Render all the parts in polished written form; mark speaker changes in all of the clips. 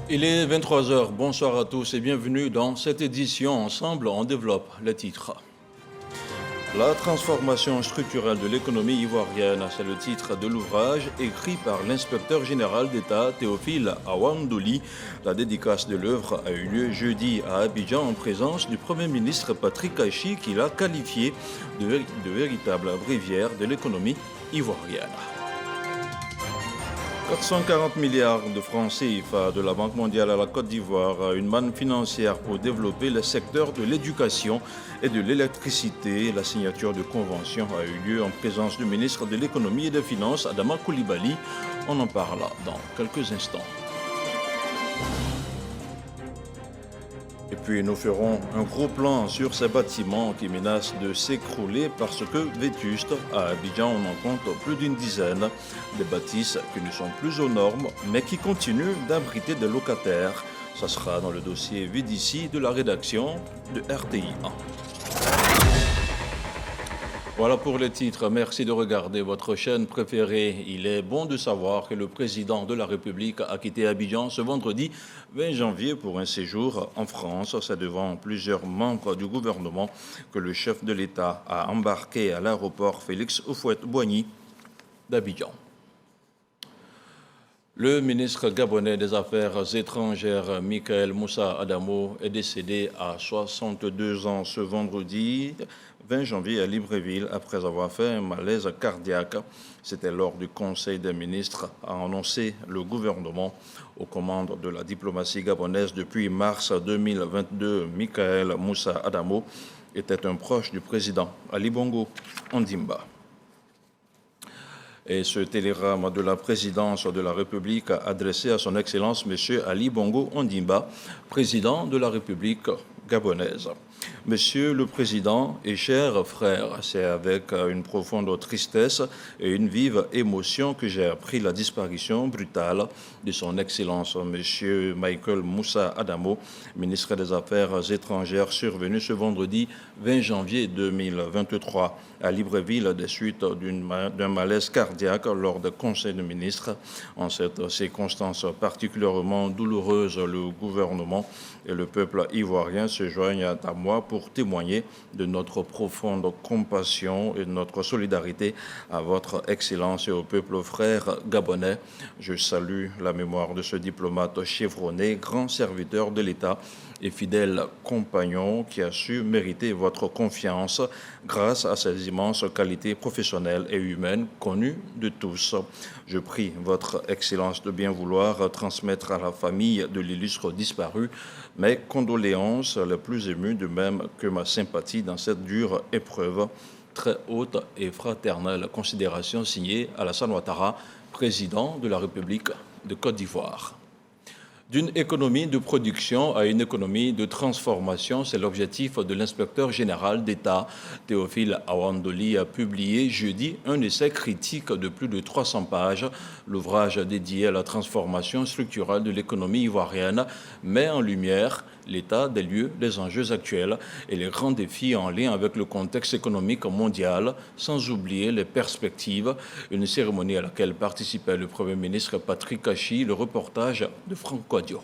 Speaker 1: Il est 23 heures. Bonsoir à tous et bienvenue dans cette édition. Ensemble, on développe les titres. La transformation structurelle de l'économie ivoirienne, c'est le titre de l'ouvrage écrit par l'inspecteur général d'État Théophile Awandouli. La dédicace de l'œuvre a eu lieu jeudi à Abidjan en présence du Premier ministre Patrick Achi qui l'a qualifié de véritable bréviaire de l'économie ivoirienne. 440 milliards de francs CFA de la Banque mondiale à la Côte d'Ivoire, une manne financière pour développer les secteurs de l'éducation et de l'électricité. La signature de convention a eu lieu en présence du ministre de l'économie et des finances, Adama Coulibaly. On en parle dans quelques instants. Et puis nous ferons un gros plan sur ces bâtiments qui menacent de s'écrouler parce que vétustes. À Abidjan, on en compte plus d'une dizaine. Des bâtisses qui ne sont plus aux normes, mais qui continuent d'abriter des locataires. Ça sera dans le dossier vu d'ici de la rédaction de RTI 1. Voilà pour les titres. Merci de regarder votre chaîne préférée. Il est bon de savoir que le président de la République a quitté Abidjan ce vendredi 20 janvier pour un séjour en France. C'est devant plusieurs membres du gouvernement que le chef de l'État a embarqué à l'aéroport Félix Houphouët-Boigny d'Abidjan. Le ministre gabonais des Affaires étrangères, Michael Moussa Adamo, est décédé à 62 ans ce vendredi 20 janvier à Libreville après avoir fait un malaise cardiaque. C'était lors du Conseil des ministres, a annoncé le gouvernement aux commandes de la diplomatie gabonaise depuis mars 2022. Michael Moussa Adamo était un proche du président Ali Bongo Ondimba. Et ce télégramme de la présidence de la République adressé à son Excellence M. Ali Bongo Ondimba, président de la République gabonaise. Monsieur le Président et chers frères, c'est avec une profonde tristesse et une vive émotion que j'ai appris la disparition brutale de son Excellence Monsieur Michael Moussa Adamo, ministre des Affaires étrangères, survenu ce vendredi 20 janvier 2023 à Libreville des suites d'un malaise cardiaque lors des conseils de ministres. En cette circonstance particulièrement douloureuse, le gouvernement et le peuple ivoirien se joignent à moi pour témoigner de notre profonde compassion et de notre solidarité à votre Excellence et au peuple frère gabonais. Je salue la mémoire de ce diplomate chevronné, grand serviteur de l'État et fidèle compagnon qui a su mériter votre confiance grâce à ses immenses qualités professionnelles et humaines connues de tous. Je prie votre Excellence de bien vouloir transmettre à la famille de l'illustre disparu mes condoléances les plus émues, de même que ma sympathie dans cette dure épreuve. Très haute et fraternelle considération signée Alassane Ouattara, président de la République de Côte d'Ivoire. D'une économie de production à une économie de transformation, c'est l'objectif de l'inspecteur général d'État Théophile Awandouli a publié jeudi un essai critique de plus de 300 pages. L'ouvrage dédié à la transformation structurelle de l'économie ivoirienne met en lumière l'état des lieux, les enjeux actuels et les grands défis en lien avec le contexte économique mondial, sans oublier les perspectives. Une cérémonie à laquelle participait le Premier ministre Patrick Achi, le reportage de Franck Quadio.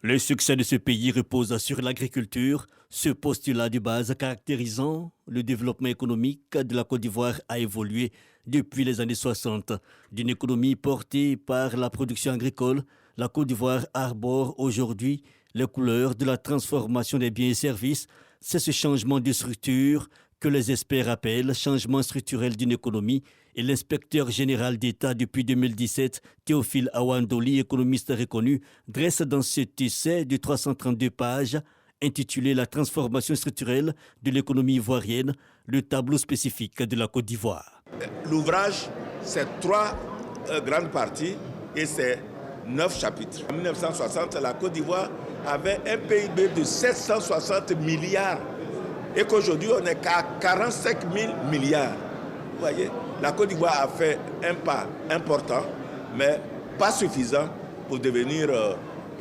Speaker 2: Le succès de ce pays repose sur l'agriculture. Ce postulat de base caractérisant le développement économique de la Côte d'Ivoire a évolué depuis les années 60. D'une économie portée par la production agricole, la Côte d'Ivoire arbore aujourd'hui les couleurs de la transformation des biens et services. C'est ce changement de structure que les experts appellent changement structurel d'une économie, et l'inspecteur général d'État depuis 2017, Théophile Awandouli, économiste reconnu, dresse dans cet essai de 332 pages intitulé « La transformation structurelle de l'économie ivoirienne », le tableau spécifique de la Côte d'Ivoire.
Speaker 3: L'ouvrage, c'est 3 grandes parties et c'est 9 chapitres. En 1960, la Côte d'Ivoire avait un PIB de 760 milliards et qu'aujourd'hui, on est qu'à 45 000 milliards. Vous voyez, la Côte d'Ivoire a fait un pas important, mais pas suffisant pour devenir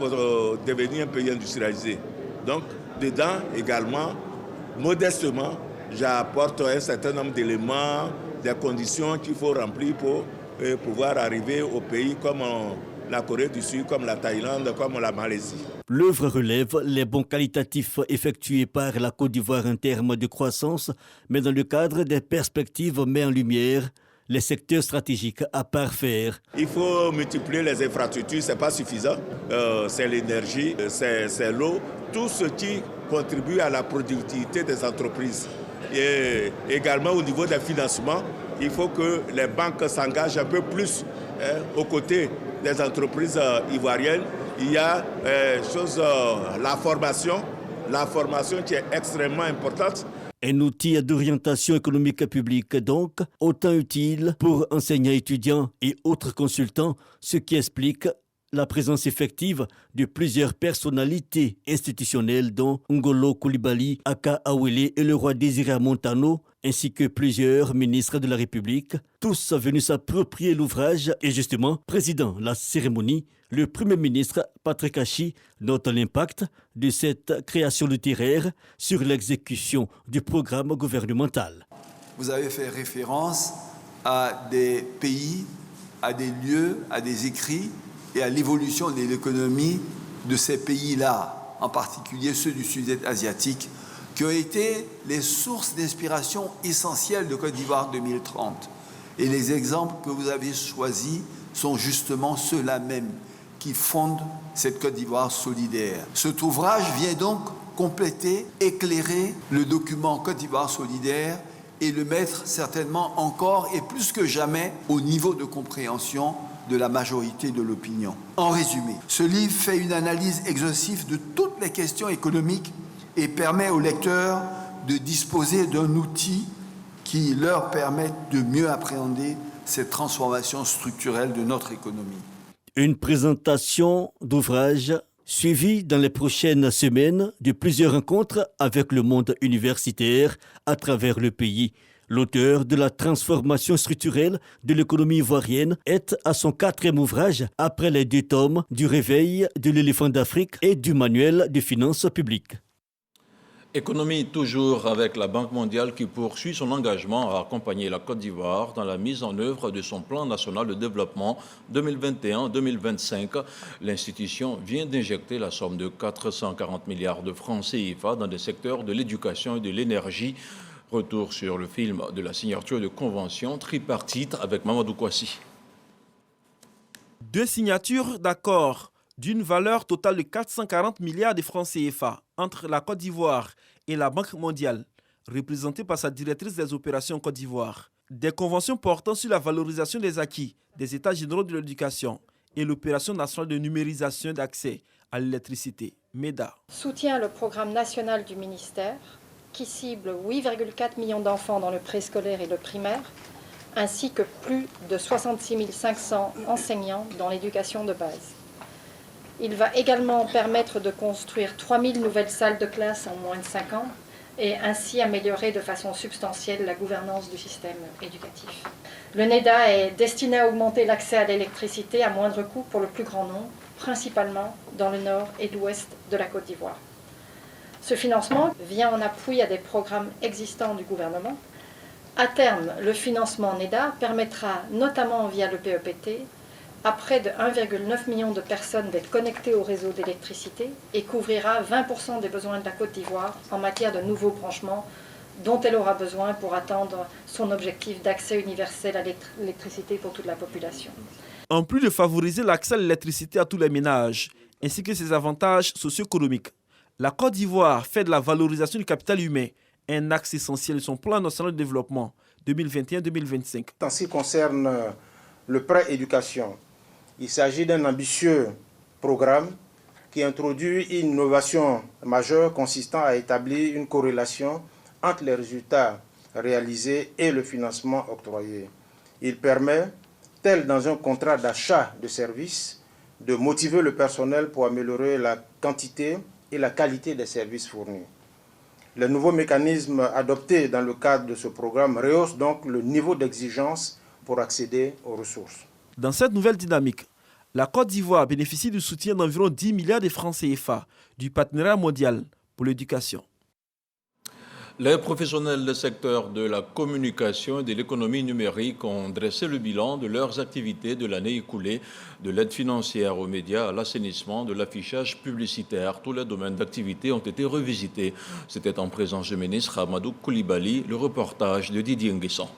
Speaker 3: un pays industrialisé. Donc, dedans également, modestement, j'apporte un certain nombre d'éléments, des conditions qu'il faut remplir pour pouvoir arriver au pays comme la Corée du Sud, comme la Thaïlande, comme la Malaisie.
Speaker 2: L'œuvre relève les bons qualitatifs effectués par la Côte d'Ivoire en termes de croissance, mais dans le cadre des perspectives met en lumière les secteurs stratégiques à parfaire.
Speaker 3: Il faut multiplier les infrastructures, ce n'est pas suffisant. C'est l'énergie, c'est l'eau, tout ce qui contribue à la productivité des entreprises. Et également au niveau des financements, il faut que les banques s'engagent un peu plus aux côtés des entreprises ivoiriennes. Il y a la formation qui est extrêmement importante.
Speaker 2: Un outil d'orientation économique publique donc, autant utile pour enseignants, étudiants et autres consultants, ce qui explique la présence effective de plusieurs personnalités institutionnelles dont Ngolo Coulibaly, Aka Awele et le roi Désiré Montano, ainsi que plusieurs ministres de la République, tous venus s'approprier l'ouvrage et justement, président la cérémonie, le Premier ministre Patrick Achi note l'impact de cette création littéraire sur l'exécution du programme gouvernemental.
Speaker 4: Vous avez fait référence à des pays, à des lieux, à des écrits et à l'évolution de l'économie de ces pays-là, en particulier ceux du sud-est asiatique, qui ont été les sources d'inspiration essentielles de Côte d'Ivoire 2030. Et les exemples que vous avez choisis sont justement ceux-là même qui fondent cette Côte d'Ivoire solidaire. Cet ouvrage vient donc compléter, éclairer le document Côte d'Ivoire solidaire et le mettre certainement encore et plus que jamais au niveau de compréhension de la majorité de l'opinion. En résumé, ce livre fait une analyse exhaustive de toutes les questions économiques et permet aux lecteurs de disposer d'un outil qui leur permette de mieux appréhender cette transformation structurelle de notre économie.
Speaker 2: Une présentation d'ouvrage suivie dans les prochaines semaines de plusieurs rencontres avec le monde universitaire à travers le pays. L'auteur de la transformation structurelle de l'économie ivoirienne est à son 4e ouvrage après les 2 tomes du Réveil de l'éléphant d'Afrique et du Manuel de finances publiques.
Speaker 1: Économie toujours avec la Banque mondiale qui poursuit son engagement à accompagner la Côte d'Ivoire dans la mise en œuvre de son plan national de développement 2021-2025. L'institution vient d'injecter la somme de 440 milliards de francs CFA dans des secteurs de l'éducation et de l'énergie. Retour sur le film de la signature de convention tripartite avec Mamadou Kouassi.
Speaker 5: 2 signatures d'accords d'une valeur totale de 440 milliards de francs CFA entre la Côte d'Ivoire et la Banque mondiale, représentée par sa directrice des opérations Côte d'Ivoire. Des conventions portant sur la valorisation des acquis des États généraux de l'éducation et l'opération nationale de numérisation d'accès à l'électricité, MEDA.
Speaker 6: Soutient le programme national du ministère qui cible 8,4 millions d'enfants dans le préscolaire et le primaire, ainsi que plus de 66 500 enseignants dans l'éducation de base. Il va également permettre de construire 3000 nouvelles salles de classe en moins de 5 ans et ainsi améliorer de façon substantielle la gouvernance du système éducatif. Le NEDA est destiné à augmenter l'accès à l'électricité à moindre coût pour le plus grand nombre, principalement dans le nord et l'ouest de la Côte d'Ivoire. Ce financement vient en appui à des programmes existants du gouvernement. À terme, le financement NEDA permettra, notamment via le PEPT, à près de 1,9 million de personnes d'être connectées au réseau d'électricité et couvrira 20% des besoins de la Côte d'Ivoire en matière de nouveaux branchements dont elle aura besoin pour atteindre son objectif d'accès universel à l'électricité pour toute la population.
Speaker 5: En plus de favoriser l'accès à l'électricité à tous les ménages, ainsi que ses avantages socio-économiques, la Côte d'Ivoire fait de la valorisation du capital humain un axe essentiel de son plan national de développement 2021-2025.
Speaker 7: En ce qui concerne le prêt éducation, il s'agit d'un ambitieux programme qui introduit une innovation majeure consistant à établir une corrélation entre les résultats réalisés et le financement octroyé. Il permet, tel dans un contrat d'achat de services, de motiver le personnel pour améliorer la quantité et la qualité des services fournis. Les nouveaux mécanismes adoptés dans le cadre de ce programme rehaussent donc le niveau d'exigence pour accéder aux ressources.
Speaker 5: Dans cette nouvelle dynamique, la Côte d'Ivoire bénéficie du soutien d'environ 10 milliards de francs CFA du partenariat mondial pour l'éducation.
Speaker 1: Les professionnels du secteur de la communication et de l'économie numérique ont dressé le bilan de leurs activités de l'année écoulée, de l'aide financière aux médias à l'assainissement, de l'affichage publicitaire. Tous les domaines d'activité ont été revisités. C'était en présence du ministre Amadou Koulibaly, le reportage de Didier Nguessan.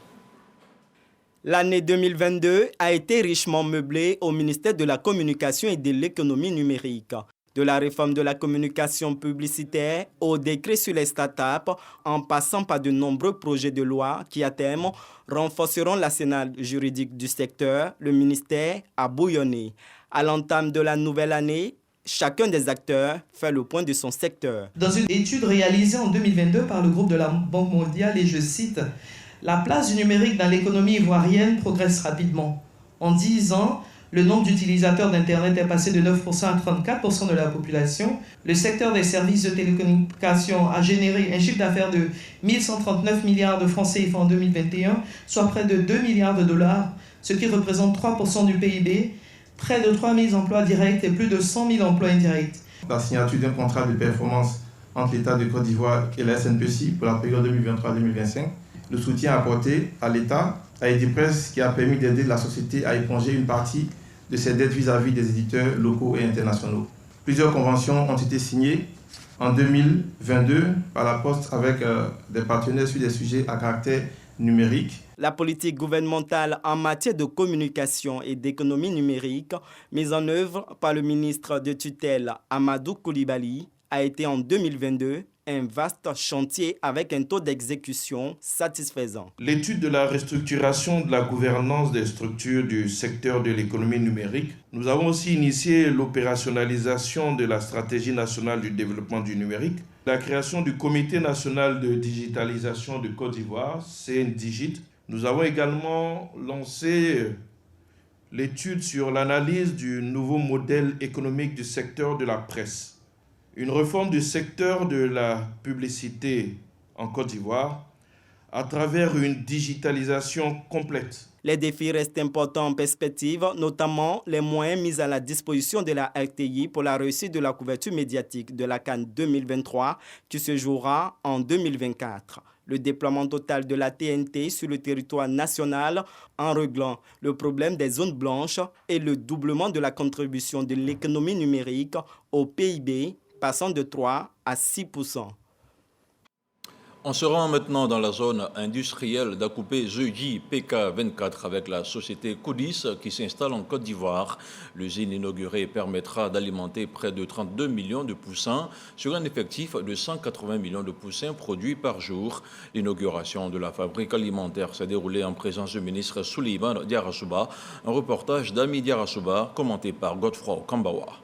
Speaker 8: L'année 2022 a été richement meublée au ministère de la Communication et de l'économie numérique. De la réforme de la communication publicitaire au décret sur les startups, en passant par de nombreux projets de loi qui, à terme, renforceront l'arsenal juridique du secteur, le ministère a bouillonné. À l'entame de la nouvelle année, chacun des acteurs fait le point de son secteur.
Speaker 9: Dans une étude réalisée en 2022 par le groupe de la Banque mondiale, et je cite, « La place du numérique dans l'économie ivoirienne progresse rapidement. En 10 ans, le nombre d'utilisateurs d'Internet est passé de 9% à 34% de la population. Le secteur des services de télécommunications a généré un chiffre d'affaires de 1139 milliards de francs CFA en 2021, soit près de 2 milliards de dollars, ce qui représente 3% du PIB, près de 3 000 emplois directs et plus de 100 000 emplois indirects.
Speaker 10: La signature d'un contrat de performance entre l'État de Côte d'Ivoire et la SNPC pour la période 2023-2025, le soutien apporté à l'État à Edipresse qui a permis d'aider la société à éponger une partie de ses dettes vis-à-vis des éditeurs locaux et internationaux. Plusieurs conventions ont été signées en 2022 par la Poste avec des partenaires sur des sujets à caractère numérique.
Speaker 8: La politique gouvernementale en matière de communication et d'économie numérique, mise en œuvre par le ministre de tutelle Amadou Koulibaly, a été en 2022 un vaste chantier avec un taux d'exécution satisfaisant.
Speaker 11: L'étude de la restructuration de la gouvernance des structures du secteur de l'économie numérique. Nous avons aussi initié l'opérationnalisation de la stratégie nationale du développement du numérique, la création du Comité national de digitalisation de Côte d'Ivoire, CNDigit. Nous avons également lancé l'étude sur l'analyse du nouveau modèle économique du secteur de la presse. Une réforme du secteur de la publicité en Côte d'Ivoire à travers une digitalisation complète.
Speaker 8: Les défis restent importants en perspective, notamment les moyens mis à la disposition de la RTI pour la réussite de la couverture médiatique de la CAN 2023 qui se jouera en 2024. Le déploiement total de la TNT sur le territoire national en réglant le problème des zones blanches et le doublement de la contribution de l'économie numérique au PIB passant de 3 à 6%.
Speaker 1: On se rend maintenant dans la zone industrielle d'Akoupé jeudi PK24 avec la société Coudis qui s'installe en Côte d'Ivoire. L'usine inaugurée permettra d'alimenter près de 32 millions de poussins sur un effectif de 180 millions de poussins produits par jour. L'inauguration de la fabrique alimentaire s'est déroulée en présence du ministre Souleymane Diarra-Souba. Un reportage d'Ami Diarra-Souba commenté par Godefroy Kambawa.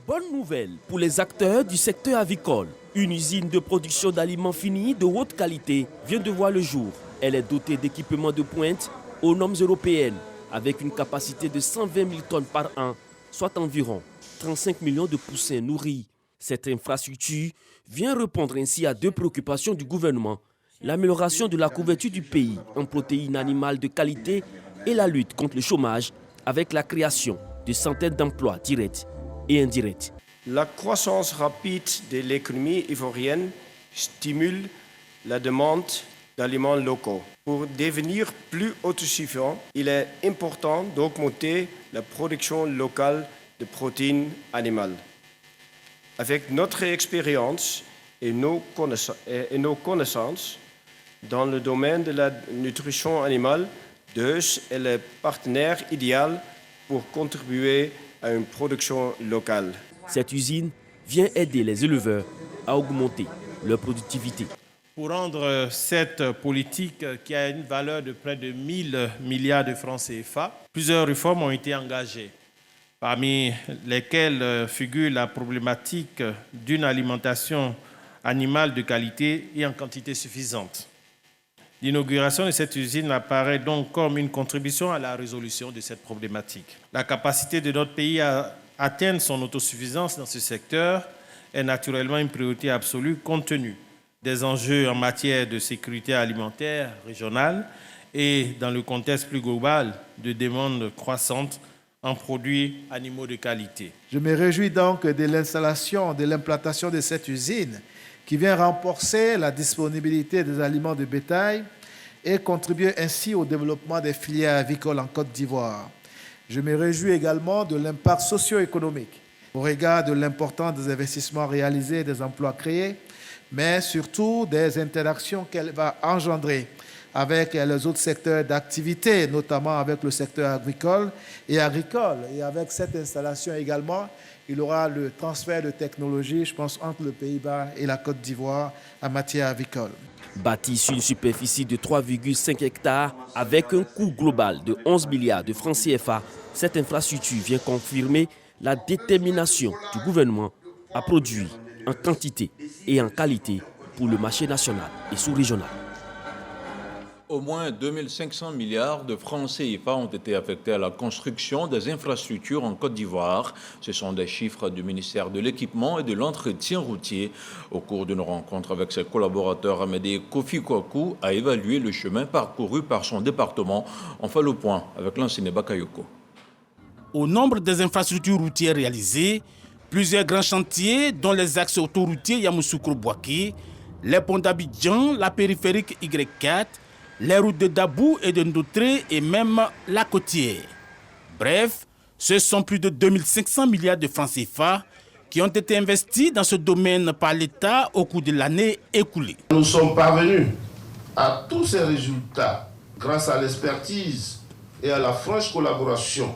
Speaker 12: Bonne nouvelle pour les acteurs du secteur avicole. Une usine de production d'aliments finis de haute qualité vient de voir le jour. Elle est dotée d'équipements de pointe aux normes européennes avec une capacité de 120 000 tonnes par an, soit environ 35 millions de poussins nourris. Cette infrastructure vient répondre ainsi à deux préoccupations du gouvernement, l'amélioration de la couverture du pays en protéines animales de qualité et la lutte contre le chômage avec la création de centaines d'emplois directs et indirects.
Speaker 13: La croissance rapide de l'économie ivoirienne stimule la demande d'aliments locaux. Pour devenir plus autosuffisant, il est important d'augmenter la production locale de protéines animales. Avec notre expérience et nos connaissances dans le domaine de la nutrition animale, DEUS est le partenaire idéal pour contribuer à une production locale.
Speaker 12: Cette usine vient aider les éleveurs à augmenter leur productivité.
Speaker 14: Pour rendre cette politique qui a une valeur de près de 1000 milliards de francs CFA, plusieurs réformes ont été engagées, parmi lesquelles figure la problématique d'une alimentation animale de qualité et en quantité suffisante. L'inauguration de cette usine apparaît donc comme une contribution à la résolution de cette problématique. La capacité de notre pays à atteindre son autosuffisance dans ce secteur est naturellement une priorité absolue compte tenu des enjeux en matière de sécurité alimentaire régionale et dans le contexte plus global de demande croissante en produits animaux de qualité.
Speaker 15: Je me réjouis donc de l'installation, de l'implantation de cette usine qui vient renforcer la disponibilité des aliments de bétail et contribuer ainsi au développement des filières avicoles en Côte d'Ivoire. Je me réjouis également de l'impact socio-économique au regard de l'importance des investissements réalisés et des emplois créés, mais surtout des interactions qu'elle va engendrer avec les autres secteurs d'activité, notamment avec le secteur agricole. Et avec cette installation également, il y aura le transfert de technologies, je pense, entre le Pays-Bas et la Côte d'Ivoire en matière avicole.
Speaker 12: Bâtie sur une superficie de 3,5 hectares avec un coût global de 11 milliards de francs CFA, cette infrastructure vient confirmer la détermination du gouvernement à produire en quantité et en qualité pour le marché national et sous-régional.
Speaker 1: Au moins 2500 milliards de francs CFA ont été affectés à la construction des infrastructures en Côte d'Ivoire. Ce sont des chiffres du ministère de l'Équipement et de l'Entretien routier. Au cours d'une rencontre avec ses collaborateurs, Amédée Kofi Kwaku a évalué le chemin parcouru par son département. On fait le point avec l'enseignant Bakayoko.
Speaker 16: Au nombre des infrastructures routières réalisées, plusieurs grands chantiers, dont les axes autoroutiers Yamoussoukro-Bouaké, les ponts d'Abidjan, la périphérique Y4, les routes de Dabou et de Ndotré et même la côtière. Bref, ce sont plus de 2500 milliards de francs CFA qui ont été investis dans ce domaine par l'État au cours de l'année écoulée.
Speaker 17: Nous sommes parvenus à tous ces résultats grâce à l'expertise et à la franche collaboration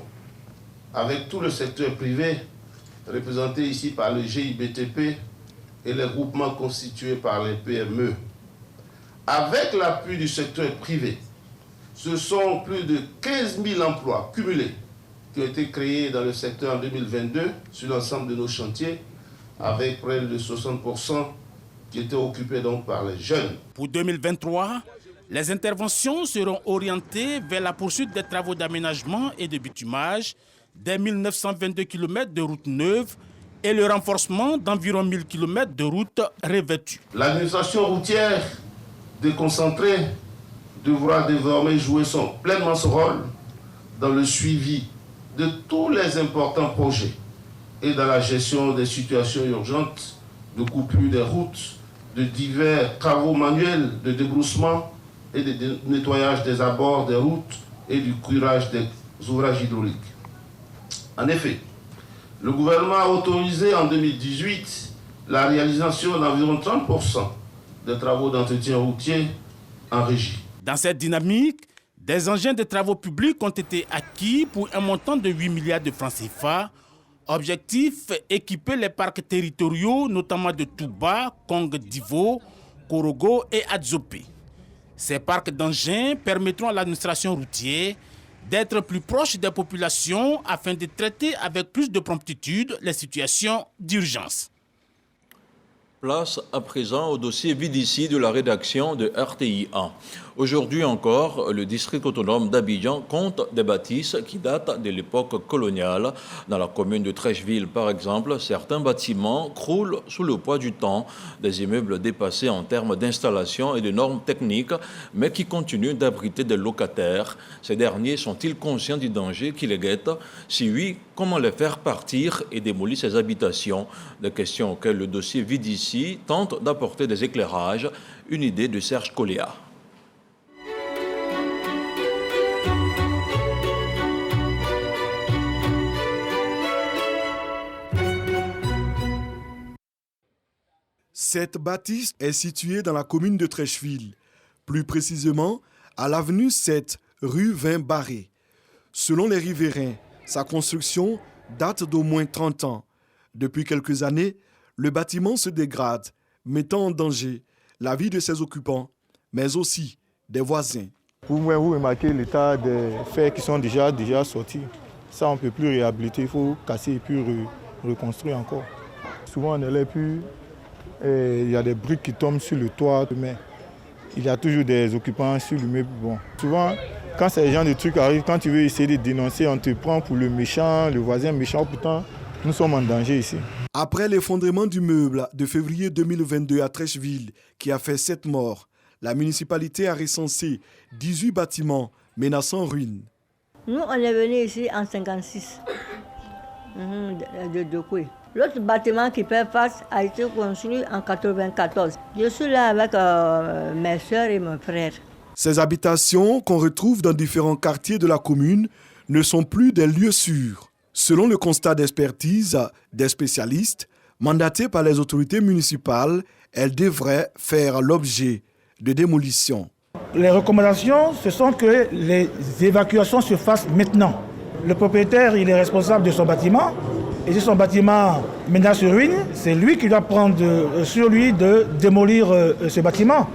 Speaker 17: avec tout le secteur privé, représenté ici par le GIBTP et les groupements constitués par les PME. Avec l'appui du secteur privé, ce sont plus de 15 000 emplois cumulés qui ont été créés dans le secteur en 2022 sur l'ensemble de nos chantiers, avec près de 60% qui étaient occupés donc par les jeunes.
Speaker 16: Pour 2023, les interventions seront orientées vers la poursuite des travaux d'aménagement et de bitumage des 1922 km de routes neuves et le renforcement d'environ 1000 km de routes revêtues.
Speaker 17: L'administration routière déconcentrée devra désormais jouer pleinement son rôle dans le suivi de tous les importants projets et dans la gestion des situations urgentes de coupure des routes, de divers travaux manuels de débroussement et de nettoyage des abords des routes et du curage des ouvrages hydrauliques. En effet, le gouvernement a autorisé en 2018 la réalisation d'environ 30% des travaux d'entretien routier en régie.
Speaker 16: Dans cette dynamique, des engins de travaux publics ont été acquis pour un montant de 8 milliards de francs CFA. Objectif, équiper les parcs territoriaux, notamment de Touba, Kong Divo, Korogo et Adzopé. Ces parcs d'engins permettront à l'administration routière d'être plus proche des populations afin de traiter avec plus de promptitude les situations d'urgence.
Speaker 1: Place à présent au dossier VDC de la rédaction de RTI1. Aujourd'hui encore, le district autonome d'Abidjan compte des bâtisses qui datent de l'époque coloniale. Dans la commune de Trècheville, par exemple, certains bâtiments croulent sous le poids du temps. Des immeubles dépassés en termes d'installation et de normes techniques, mais qui continuent d'abriter des locataires. Ces derniers sont-ils conscients du danger qui les guette? Si oui, comment les faire partir et démolir ces habitations? Des questions auxquelles le dossier VDC tente d'apporter des éclairages. Une idée de Serge Coléa.
Speaker 18: Cette bâtisse est située dans la commune de Trècheville, plus précisément à l'avenue 7, rue 20 Barré. Selon les riverains, sa construction date d'au moins 30 ans. Depuis quelques années, le bâtiment se dégrade, mettant en danger la vie de ses occupants, mais aussi des voisins.
Speaker 19: Pour moi, vous remarquez l'état des fers qui sont déjà sortis. Ça, on ne peut plus réhabiliter, il faut casser et puis reconstruire encore. Souvent, on ne l'est plus. Il y a des briques qui tombent sur le toit, mais il y a toujours des occupants sur l'immeuble. Bon. Souvent, quand ces gens de trucs arrivent, quand tu veux essayer de dénoncer, on te prend pour le méchant, le voisin méchant. Pourtant, nous sommes en danger ici.
Speaker 18: Après l'effondrement du meuble de février 2022 à Trècheville, qui a fait 7 morts, la municipalité a recensé 18 bâtiments menaçant ruine.
Speaker 20: Nous, on est venus ici en 1956, de Doucoué. L'autre bâtiment qui fait face a été construit en 1994. Je suis là avec mes soeurs et mon frère.
Speaker 18: Ces habitations qu'on retrouve dans différents quartiers de la commune ne sont plus des lieux sûrs. Selon le constat d'expertise des spécialistes, mandatées par les autorités municipales, elles devraient faire l'objet de démolition.
Speaker 21: Les recommandations, ce sont que les évacuations se fassent maintenant. Le propriétaire, il est responsable de son bâtiment. Et si son bâtiment menace ruine, c'est lui qui doit prendre sur lui de démolir ce bâtiment.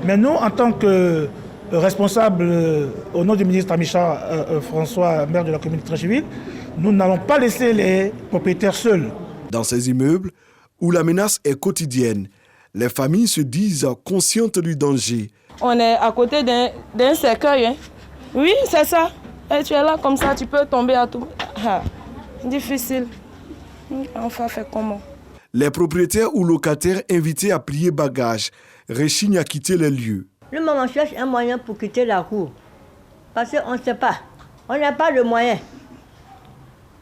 Speaker 21: Mais nous, en tant que responsables au nom du ministre Amicha François, maire de la commune de Trécheville, nous n'allons pas laisser les propriétaires seuls.
Speaker 18: Dans ces immeubles où la menace est quotidienne, les familles se disent conscientes du danger.
Speaker 22: On est à côté d'un cercueil. Hein. Oui, c'est ça. Et tu es là comme ça, tu peux tomber à tout. Difficile. Enfin, fait comment?
Speaker 18: Les propriétaires ou locataires invités à plier bagages rechignent à quitter les lieux.
Speaker 20: Le moment cherche un moyen pour quitter la cour. Parce qu'on ne sait pas. On n'a pas le moyen.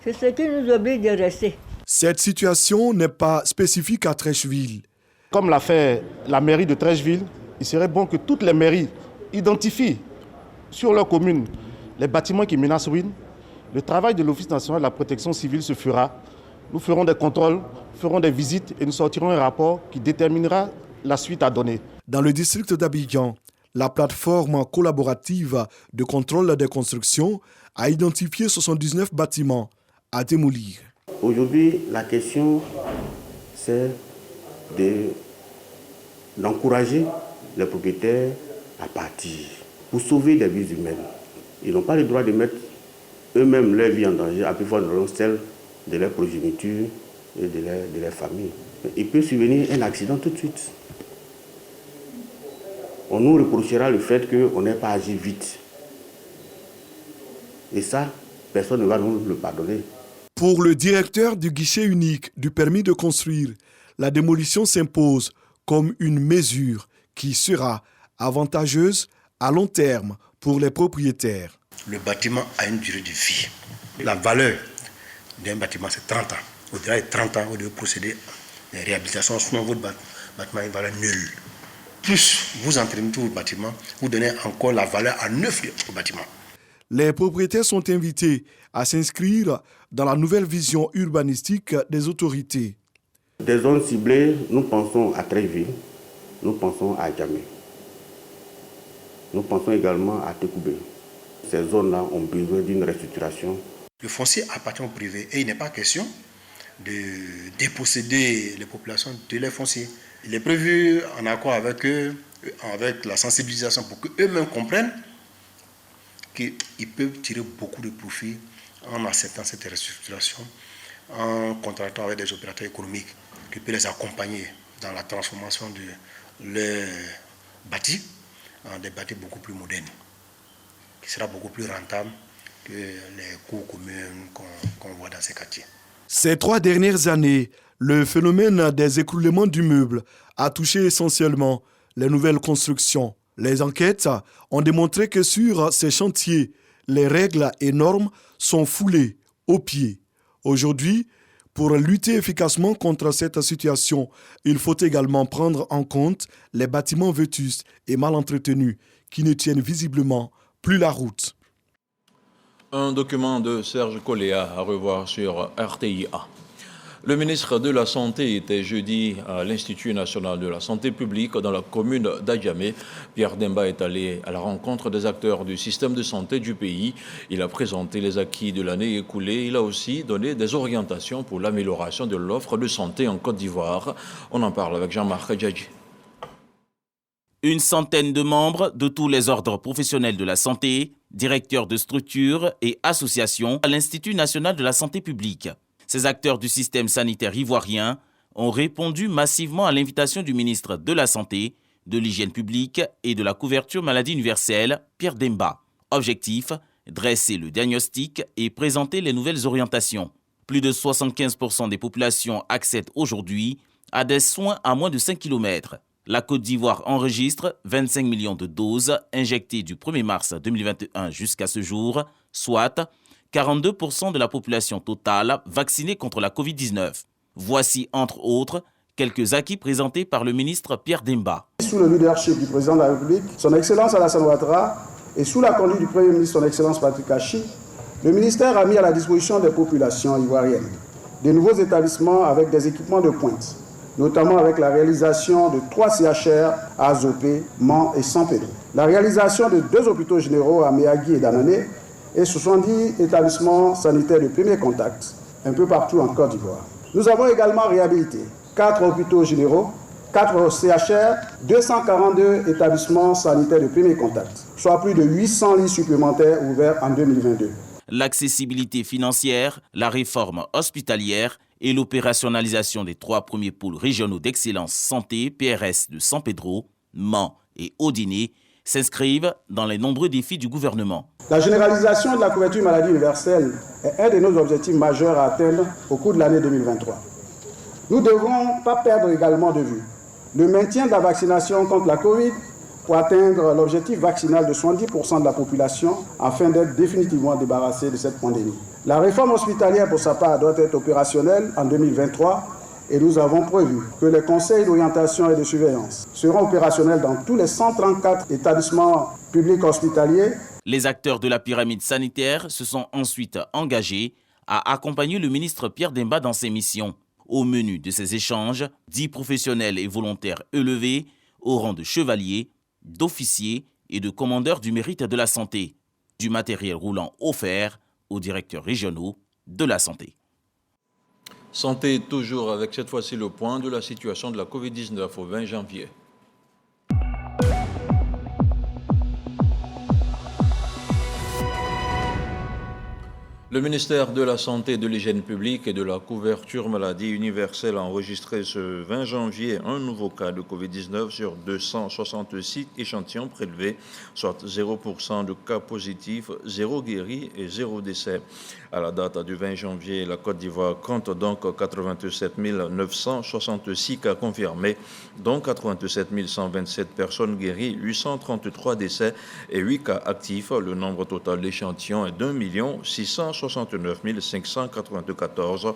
Speaker 20: C'est ce qui nous oblige de rester.
Speaker 18: Cette situation n'est pas spécifique à Trécheville.
Speaker 23: Comme l'a fait la mairie de Trécheville, il serait bon que toutes les mairies identifient sur leur commune les bâtiments qui menacent ruine. Le travail de l'Office national de la protection civile se fera. Nous ferons des contrôles, ferons des visites et nous sortirons un rapport qui déterminera la suite à donner.
Speaker 18: Dans le district d'Abidjan, la plateforme collaborative de contrôle des constructions a identifié 79 bâtiments à démolir.
Speaker 24: Aujourd'hui, la question, c'est d'encourager les propriétaires à partir pour sauver des vies humaines. Ils n'ont pas le droit de mettre eux-mêmes leur vie en danger, à plus forte raison celle de leur progéniture et de leur famille. Il peut survenir un accident tout de suite. On nous reprochera le fait qu'on n'ait pas agi vite. Et ça, personne ne va nous le pardonner.
Speaker 18: Pour le directeur du guichet unique du permis de construire, la démolition s'impose comme une mesure qui sera avantageuse à long terme pour les propriétaires.
Speaker 25: Le bâtiment a une durée de vie. La valeur d'un bâtiment, c'est 30 ans. Au-delà de 30 ans, vous devez procéder à une réhabilitation, sinon votre bâtiment a une valeur nulle. Plus vous entretenez tout votre bâtiment, vous donnez encore la valeur à neuf au bâtiment.
Speaker 18: Les propriétaires sont invités à s'inscrire dans la nouvelle vision urbanistique des autorités.
Speaker 24: Des zones ciblées, nous pensons à Trécheville, nous pensons à Djamé. Nous pensons également à Tekoubé. Ces zones-là ont besoin d'une restructuration.
Speaker 25: Le foncier appartient au privé et il n'est pas question de déposséder les populations de leurs fonciers. Il est prévu en accord avec eux, avec la sensibilisation pour qu'eux-mêmes comprennent qu'ils peuvent tirer beaucoup de profit en acceptant cette restructuration, en contractant avec des opérateurs économiques qui peuvent les accompagner dans la transformation de leurs bâtis en des bâtis beaucoup plus modernes, qui sera beaucoup plus rentable que les coûts communs qu'on voit dans ces quartiers.
Speaker 18: Ces 3 dernières années, le phénomène des écroulements d'immeubles a touché essentiellement les nouvelles constructions. Les enquêtes ont démontré que sur ces chantiers, les règles et normes sont foulées aux pieds. Aujourd'hui, pour lutter efficacement contre cette situation, il faut également prendre en compte les bâtiments vétustes et mal entretenus qui ne tiennent visiblement plus la route.
Speaker 1: Un document de Serge Coléa à revoir sur RTIA. Le ministre de la Santé était jeudi à l'Institut national de la santé publique dans la commune d'Adjamé. Pierre Demba est allé à la rencontre des acteurs du système de santé du pays. Il a présenté les acquis de l'année écoulée. Il a aussi donné des orientations pour l'amélioration de l'offre de santé en Côte d'Ivoire. On en parle avec Jean-Marc Djadji.
Speaker 26: Une centaine de membres de tous les ordres professionnels de la santé, directeurs de structures et associations à l'Institut national de la santé publique. Ces acteurs du système sanitaire ivoirien ont répondu massivement à l'invitation du ministre de la Santé, de l'Hygiène publique et de la couverture maladie universelle, Pierre Demba. Objectif, dresser le diagnostic et présenter les nouvelles orientations. Plus de 75% des populations accèdent aujourd'hui à des soins à moins de 5 km. La Côte d'Ivoire enregistre 25 millions de doses injectées du 1er mars 2021 jusqu'à ce jour, soit 42% de la population totale vaccinée contre la Covid-19. Voici, entre autres, quelques acquis présentés par le ministre Pierre Demba.
Speaker 2: Sous le leadership du président de la République, son Excellence Alassane Ouattara, et sous la conduite du Premier ministre, son Excellence Patrick Achi, le ministère a mis à la disposition des populations ivoiriennes de nouveaux établissements avec des équipements de pointe, notamment avec la réalisation de 3 CHR à Azopé, Mans et San Pedro, la réalisation de 2 hôpitaux généraux à Méagui et Danané et 70 établissements sanitaires de premier contact un peu partout en Côte d'Ivoire. Nous avons également réhabilité 4 hôpitaux généraux, 4 CHR, 242 établissements sanitaires de premier contact, soit plus de 800 lits supplémentaires ouverts en 2022.
Speaker 26: L'accessibilité financière, la réforme hospitalière et l'opérationnalisation des 3 premiers pôles régionaux d'excellence santé PRS de San Pedro, Mans et Odiné s'inscrivent dans les nombreux défis du gouvernement.
Speaker 2: La généralisation de la couverture maladie universelle est un de nos objectifs majeurs à atteindre au cours de l'année 2023. Nous ne devons pas perdre également de vue le maintien de la vaccination contre la Covid pour atteindre l'objectif vaccinal de 70% de la population afin d'être définitivement débarrassé de cette pandémie. La réforme hospitalière, pour sa part, doit être opérationnelle en 2023 et nous avons prévu que les conseils d'orientation et de surveillance seront opérationnels dans tous les 134 établissements publics hospitaliers.
Speaker 26: Les acteurs de la pyramide sanitaire se sont ensuite engagés à accompagner le ministre Pierre Demba dans ses missions. Au menu de ces échanges, 10 professionnels et volontaires élevés au rang de chevaliers, d'officiers et de commandeurs du mérite de la santé, du matériel roulant offert aux directeurs régionaux de la santé.
Speaker 1: Santé toujours avec cette fois-ci le point de la situation de la Covid-19 au 20 janvier. Le ministère de la Santé, de l'Hygiène publique et de la couverture maladie universelle a enregistré ce 20 janvier un nouveau cas de Covid-19 sur 266 échantillons prélevés, soit 0% de cas positifs, 0 guéris et 0 décès. À la date du 20 janvier, la Côte d'Ivoire compte donc 87 966 cas confirmés, dont 87 127 personnes guéries, 833 décès et 8 cas actifs. Le nombre total d'échantillons est d'1 669 594.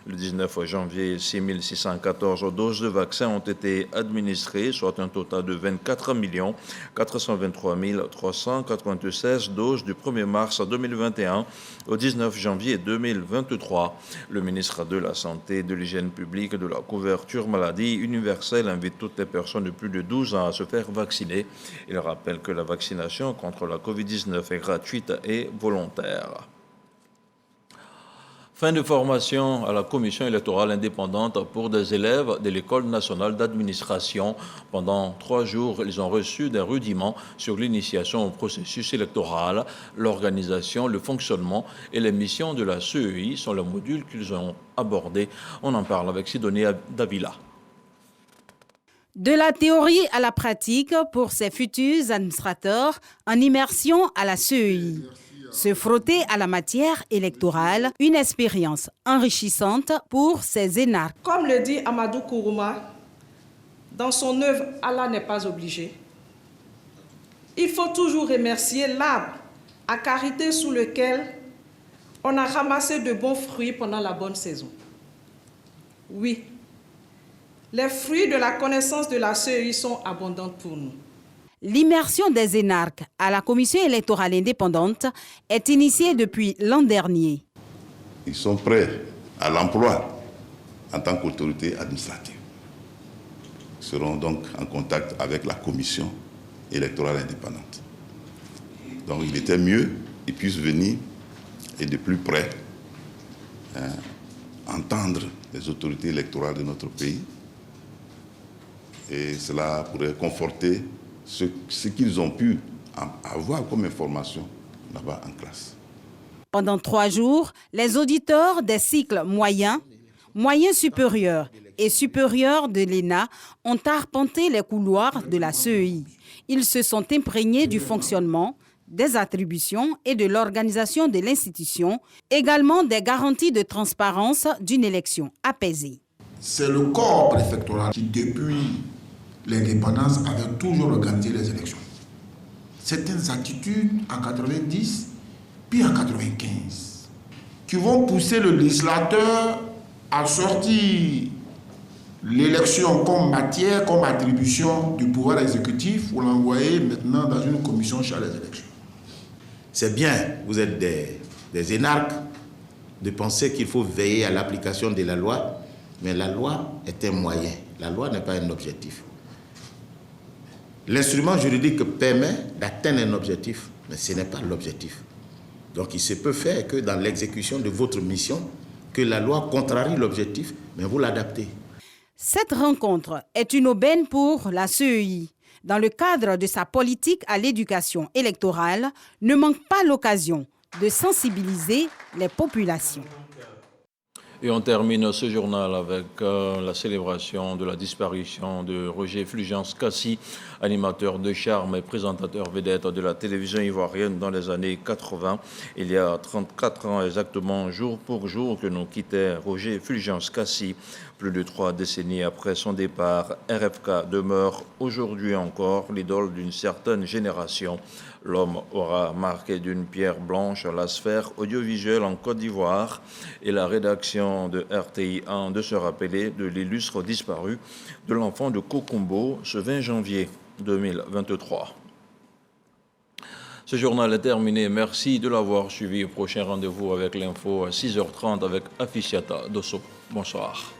Speaker 1: Le 19 janvier, 6 614 doses de vaccins ont été administrées, soit un total de 24 423 396 doses du 1er mars 2021 au 19 janvier 2023. Le ministre de la Santé, de l'Hygiène publique et de la couverture maladie universelle invite toutes les personnes de plus de 12 ans à se faire vacciner. Il rappelle que la vaccination contre la Covid-19 est gratuite et volontaire. Fin de formation à la commission électorale indépendante pour des élèves de l'École nationale d'administration. Pendant 3 jours, ils ont reçu des rudiments sur l'initiation au processus électoral, l'organisation, le fonctionnement et les missions de la CEI sont les modules qu'ils ont abordés. On en parle avec Sidonie Davila.
Speaker 3: De la théorie à la pratique pour ces futurs administrateurs en immersion à la CEI. Se frotter à la matière électorale, une expérience enrichissante pour ces énarques.
Speaker 4: Comme le dit Amadou Kourouma, dans son œuvre, Allah n'est pas obligé. Il faut toujours remercier l'arbre à carité sous lequel on a ramassé de bons fruits pendant la bonne saison. Oui, les fruits de la connaissance de la CEI sont abondants pour nous.
Speaker 3: L'immersion des énarques à la commission électorale indépendante est initiée depuis l'an dernier.
Speaker 5: Ils sont prêts à l'emploi en tant qu'autorité administrative. Ils seront donc en contact avec la commission électorale indépendante. Donc il était mieux qu'ils puissent venir et de plus près entendre les autorités électorales de notre pays. Et cela pourrait conforter ce qu'ils ont pu avoir comme information là-bas en classe.
Speaker 3: Pendant 3 jours, les auditeurs des cycles moyens, moyens supérieurs et supérieurs de l'ENA ont arpenté les couloirs de la CEI. Ils se sont imprégnés du fonctionnement, des attributions et de l'organisation de l'institution, également des garanties de transparence d'une élection apaisée.
Speaker 6: C'est le corps préfectoral qui, depuis l'indépendance, avait toujours organisé les élections. Certaines attitudes en 90, puis en 95, qui vont pousser le législateur a sorti l'élection comme matière, comme attribution du pouvoir exécutif pour l'envoyer maintenant dans une commission chargée des élections.
Speaker 7: C'est bien, vous êtes des énarques, de penser qu'il faut veiller à l'application de la loi, mais la loi est un moyen, la loi n'est pas un objectif. L'instrument juridique permet d'atteindre un objectif, mais ce n'est pas l'objectif. Donc il se peut faire que dans l'exécution de votre mission, que la loi contrarie l'objectif, mais vous l'adaptez.
Speaker 3: Cette rencontre est une aubaine pour la CEI. Dans le cadre de sa politique à l'éducation électorale, ne manque pas l'occasion de sensibiliser les populations.
Speaker 1: Et on termine ce journal avec la célébration de la disparition de Roger Fulgence Kassi, animateur de charme et présentateur vedette de la télévision ivoirienne dans les années 80. Il y a 34 ans exactement, jour pour jour, que nous quittait Roger Fulgence Kassi. Plus de 3 décennies après son départ, RFK demeure aujourd'hui encore l'idole d'une certaine génération. L'homme aura marqué d'une pierre blanche la sphère audiovisuelle en Côte d'Ivoire et la rédaction de RTI 1 de se rappeler de l'illustre disparu de l'enfant de Kokombo ce 20 janvier 2023. Ce journal est terminé. Merci de l'avoir suivi. Prochain rendez-vous avec l'info à 6h30 avec Afficiata Dosso. Bonsoir.